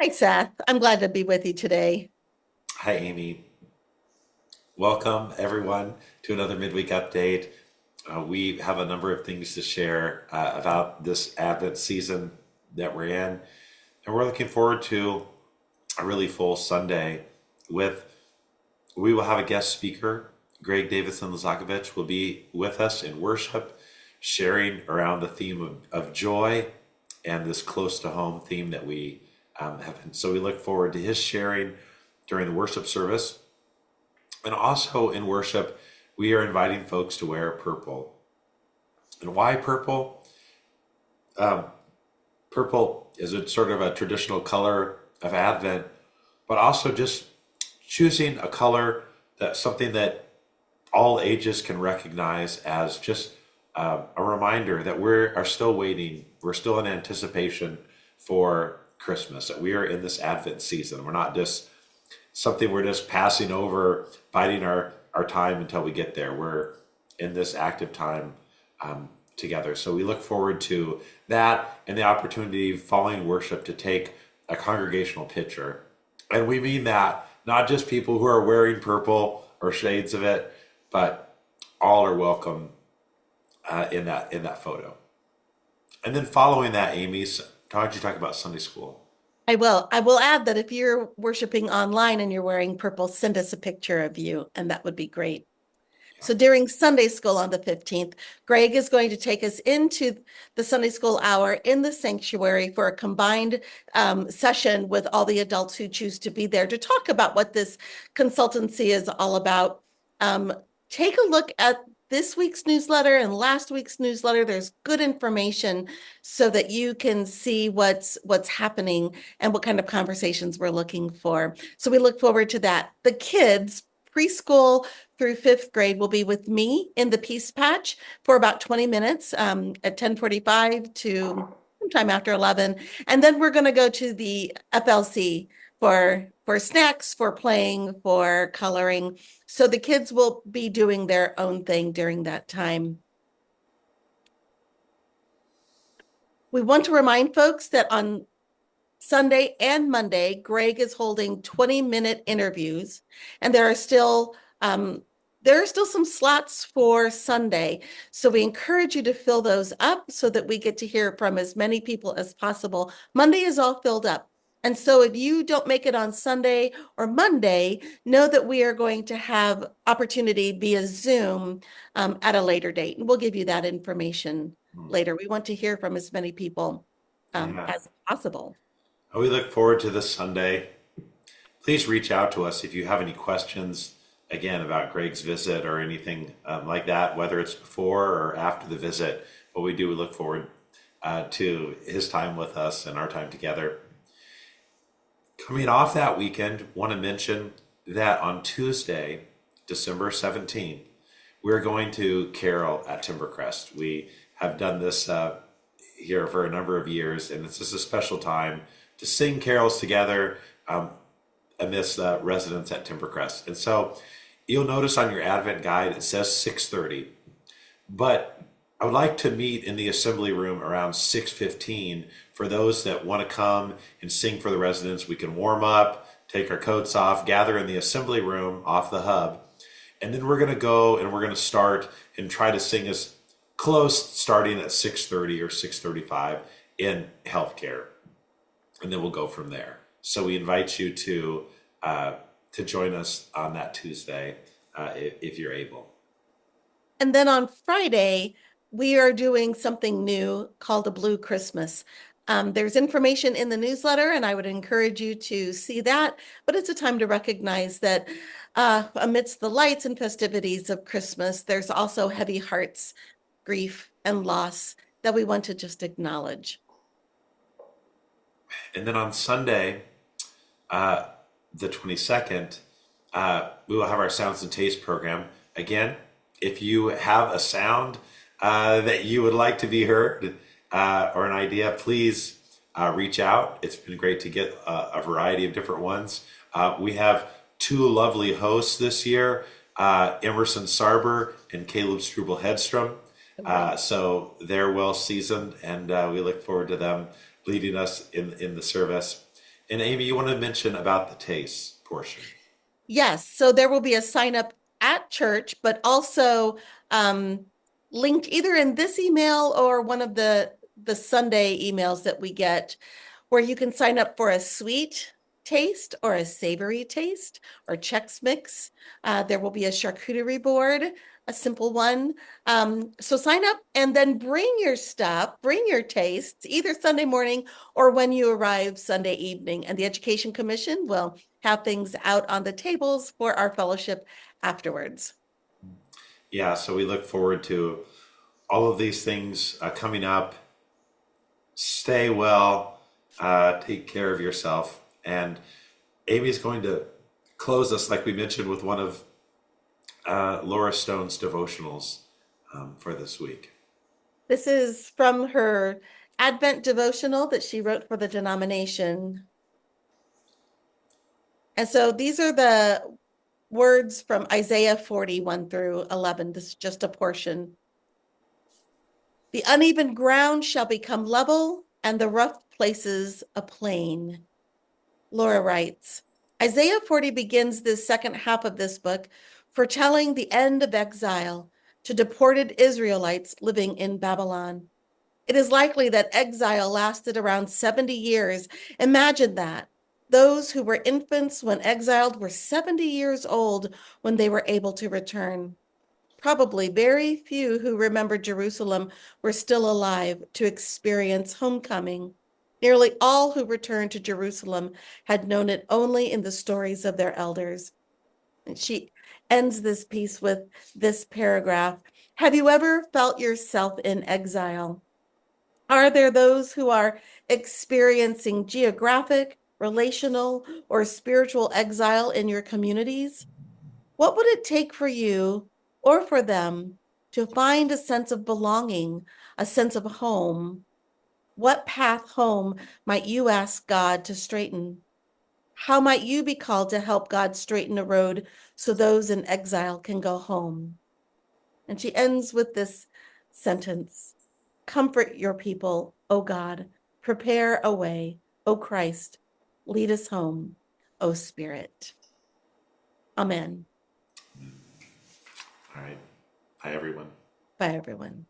Hi, Seth. I'm glad to be with you today. Hi, Amy. Welcome, everyone, to another midweek update. We have a number of things to share about this Advent season that we're in, and we're looking forward to a really full Sunday with. We will have a guest speaker. Greg Davison Lazakovich will be with us in worship, sharing around the theme of joy and this close to home theme that we have. And so we look forward to his sharing during the worship service. And also in worship, we are inviting folks to wear purple. And why purple? Um, Purple is a sort of a traditional color of Advent, but also just choosing a color that's something that all ages can recognize as just a reminder that we are still waiting, we're still in anticipation for Christmas, that we are in this Advent season. We're not just something we're just passing over, biding our time until we get there. We're in this active time together. So we look forward to that and the opportunity following worship to take a congregational picture. And we mean that not just people who are wearing purple or shades of it, but all are welcome in that photo. And then following that, Amy, why don't you talk about Sunday school? I will. I will add that if you're worshiping online and you're wearing purple, send us a picture of you, and that would be great. Yeah. So during Sunday school on the 15th, Greg is going to take us into the Sunday school hour in the sanctuary for a combined session with all the adults who choose to be there to talk about what this consultancy is all about. Um, Take a look at this week's newsletter and last week's newsletter. There's good information so that you can see what's happening and what kind of conversations we're looking for. So we look forward to that. The kids, preschool through fifth grade, will be with me in the Peace Patch for about 20 minutes at 10:45 to sometime after 11. And then we're going to go to the FLC for snacks, for playing, for coloring. So the kids will be doing their own thing during that time. We want to remind folks that on Sunday and Monday, Greg is holding 20-minute interviews, and there are still some slots for Sunday. So we encourage you to fill those up so that we get to hear from as many people as possible. Monday is all filled up. And so if you don't make it on Sunday or Monday, know that we are going to have opportunity via Zoom at a later date. And we'll give you that information Hmm. later. We want to hear from as many people Yeah. as possible. We look forward to this Sunday. Please reach out to us if you have any questions, again, about Greg's visit or anything like that, whether it's before or after the visit. But we do look forward to his time with us and our time together. Coming off that weekend, want to mention that on Tuesday, December 17th, we're going to carol at Timbercrest. We have done this here for a number of years, and it's just a special time to sing carols together amidst residents at Timbercrest. And so you'll notice on your Advent guide it says 6:30, but I would like to meet in the assembly room around 6:15 for those that want to come and sing for the residents. We can warm up, take our coats off, gather in the assembly room off the hub, and then we're going to go and we're going to start and try to sing as close starting at 6:30 or 6:35 in healthcare, and then we'll go from there. So we invite you to join us on that Tuesday if you're able. And then on Friday, we are doing something new called a Blue Christmas. There's information in the newsletter, and I would encourage you to see that. But it's a time to recognize that amidst the lights and festivities of Christmas, there's also heavy hearts, grief, and loss that we want to just acknowledge. And then on Sunday, the 22nd, we will have our Sounds and Taste program. Again, if you have a sound that you would like to be heard or an idea, please reach out. It's been great to get a variety of different ones. We have two lovely hosts this year, Emerson Sarber and Caleb Struble Hedstrom. So they're well seasoned, and we look forward to them leading us in the service. And Amy, you want to mention about the taste portion. Yes, so there will be a sign up at church, but also um, linked either in this email or one of the Sunday emails that we get, where you can sign up for a sweet taste or a savory taste or Chex Mix. There will be a charcuterie board, a simple one. So sign up and then bring your stuff, bring your tastes, either Sunday morning or when you arrive Sunday evening. And the Education Commission will have things out on the tables for our fellowship afterwards. Yeah, so we look forward to all of these things coming up. Stay well, take care of yourself. And Amy's going to close us, like we mentioned, with one of Laura Stone's devotionals for this week. This is from her Advent devotional that she wrote for the denomination. And so these are the words from Isaiah 41 through 11. This is just a portion. The uneven ground shall become level, and the rough places a plain. Laura writes, Isaiah 40 begins the second half of this book foretelling the end of exile to deported Israelites living in Babylon. It is likely that exile lasted around 70 years. Imagine that. Those who were infants when exiled were 70 years old when they were able to return. Probably very few who remember Jerusalem were still alive to experience homecoming. Nearly all who returned to Jerusalem had known it only in the stories of their elders. And she ends this piece with this paragraph. Have you ever felt yourself in exile? Are there those who are experiencing geographic, relational, or spiritual exile in your communities? What would it take for you or for them to find a sense of belonging, a sense of home? What path home might you ask God to straighten? How might you be called to help God straighten a road so those in exile can go home? And she ends with this sentence. Comfort your people, O God. Prepare a way, O Christ. Lead us home, O Spirit. Amen. All right. Hi, everyone. Bye, everyone.